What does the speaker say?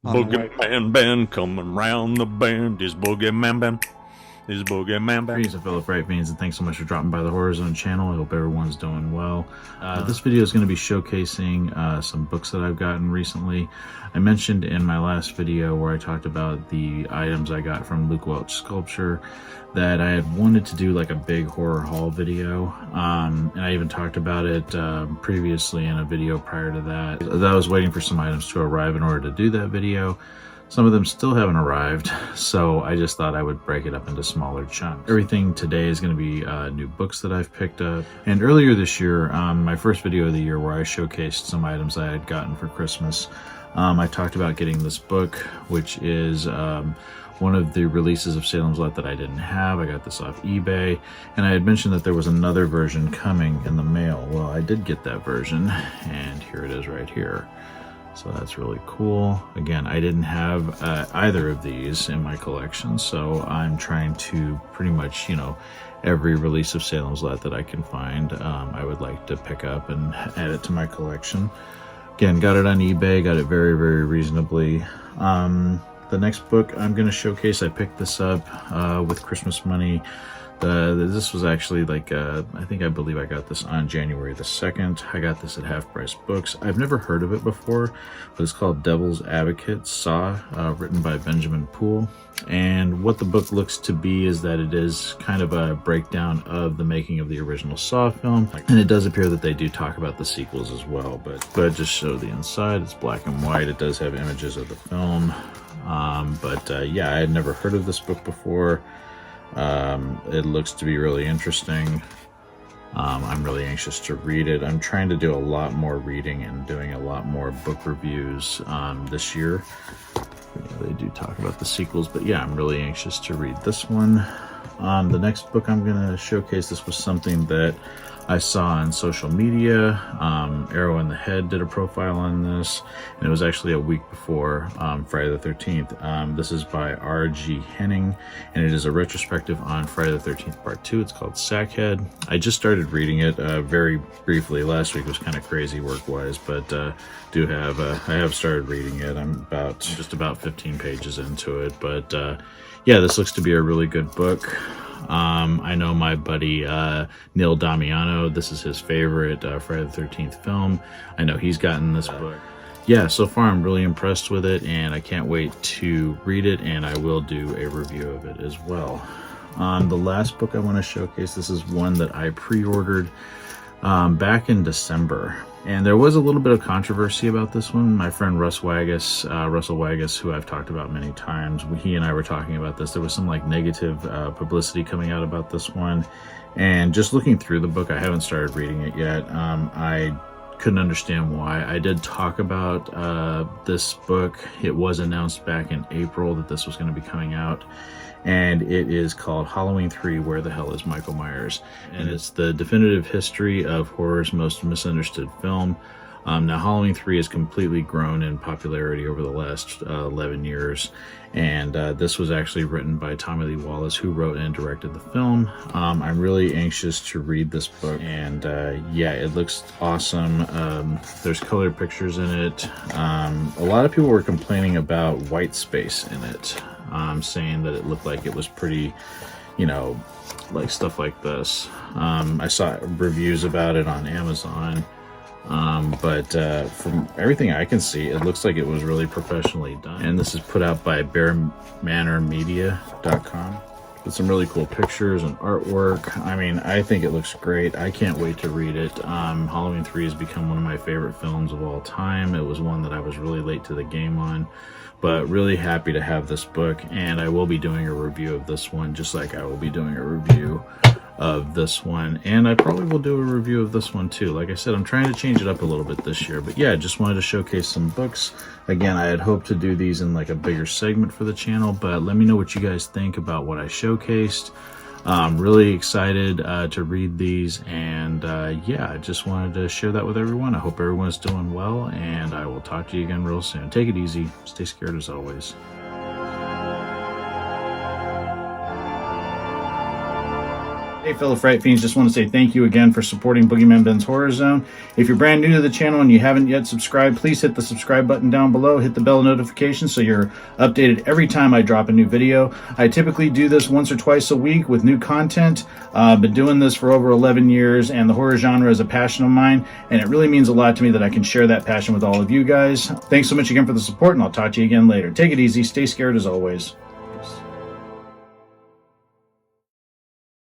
on the way. Boogeyman band coming round the bend. Is Boogeyman band. Is Boogeyman band. Greetings, fellow Fright Fiends, and thanks so much for dropping by the Horror Zone channel. I hope everyone's doing well. This video is going to be showcasing some books that I've gotten recently. I mentioned in my last video where I talked about the items I got from Luke Welch Sculpture that I had wanted to do like a big horror haul video, and I even talked about it previously in a video prior to that. I was waiting for some items to arrive in order to do that video. Some of them still haven't arrived, so I just thought I would break it up into smaller chunks. Everything today is going to be new books that I've picked up. And earlier this year, my first video of the year where I showcased some items I had gotten for Christmas, I talked about getting this book, which is one of the releases of Salem's Lot that I didn't have. I got this off eBay, and I had mentioned that there was another version coming in the mail. Well, I did get that version, and here it is right here. So that's really cool. Again, I didn't have either of these in my collection, so I'm trying to pretty much, every release of Salem's Lot that I can find, I would like to pick up and add it to my collection. Again, got it on eBay, got it very, very reasonably. The next book I'm going to showcase, I picked this up with Christmas money. This was actually like, I believe I got this on January the 2nd. I got this at Half Price Books. I've never heard of it before, but it's called Devil's Advocate, Saw, written by Benjamin Poole. And what the book looks to be is that it is kind of a breakdown of the making of the original Saw film. And it does appear that they do talk about the sequels as well, but go ahead, just show the inside. It's black and white. It does have images of the film. Yeah, I had never heard of this book before. It looks to be really interesting. I'm really anxious to read it. I'm trying to do a lot more reading and doing a lot more book reviews this year. They do talk about the sequels, but yeah, I'm really anxious to read this one. The next book I'm going to showcase, this was something that I saw on social media. Arrow in the Head did a profile on this, and it was actually a week before Friday the 13th. This is by R.G. Henning, and it is a retrospective on Friday the 13th Part 2. It's called Sackhead. I just started reading it very briefly. Last week was kind of crazy work-wise, but I have started reading it. I'm just about 15 pages into it, but yeah, this looks to be a really good book. I know my buddy Neil Damiano, this is his favorite Friday the 13th film. I know he's gotten this book. Yeah, so far I'm really impressed with it, and I can't wait to read it, and I will do a review of it as well. The last book I want to showcase, this is one that I pre-ordered back in December. And there was a little bit of controversy about this one. My friend Russell Waggis, who I've talked about many times, he and I were talking about this. There was some like negative publicity coming out about this one. And just looking through the book, I haven't started reading it yet. I couldn't understand why. I did talk about this book. It was announced back in April that this was going to be coming out. And it is called Halloween 3, Where the Hell is Michael Myers? And it's the definitive history of horror's most misunderstood film. Now, Halloween 3 has completely grown in popularity over the last 11 years. And this was actually written by Tommy Lee Wallace, who wrote and directed the film. I'm really anxious to read this book. And yeah, it looks awesome. There's color pictures in it. A lot of people were complaining about white space in it. Saying that it looked like it was pretty, like stuff like this. I saw reviews about it on Amazon, but from everything I can see, it looks like it was really professionally done. And this is put out by BearManorMedia.com with some really cool pictures and artwork. I mean, I think it looks great. I can't wait to read it. Halloween 3 has become one of my favorite films of all time. It was one that I was really late to the game on, but really happy to have this book, and I will be doing a review of this one, just like I will be doing a review of this one, and I probably will do a review of this one too. Like I said, I'm trying to change it up a little bit this year, but yeah, just wanted to showcase some books. Again, I had hoped to do these in like a bigger segment for the channel, but let me know what you guys think about what I showcased. I'm really excited to read these, and yeah, I just wanted to share that with everyone. I hope everyone's doing well, and I will talk to you again real soon. Take it easy. Stay scared as always. Hey fellow Fright Fiends, just want to say thank you again for supporting Boogeyman Ben's Horror Zone. If you're brand new to the channel and you haven't yet subscribed, please hit the subscribe button down below, hit the bell notification so you're updated every time I drop a new video. I typically do this once or twice a week with new content. I've been doing this for over 11 years and the horror genre is a passion of mine, and it really means a lot to me that I can share that passion with all of you guys. Thanks so much again for the support, and I'll talk to you again later. Take it easy, stay scared as always.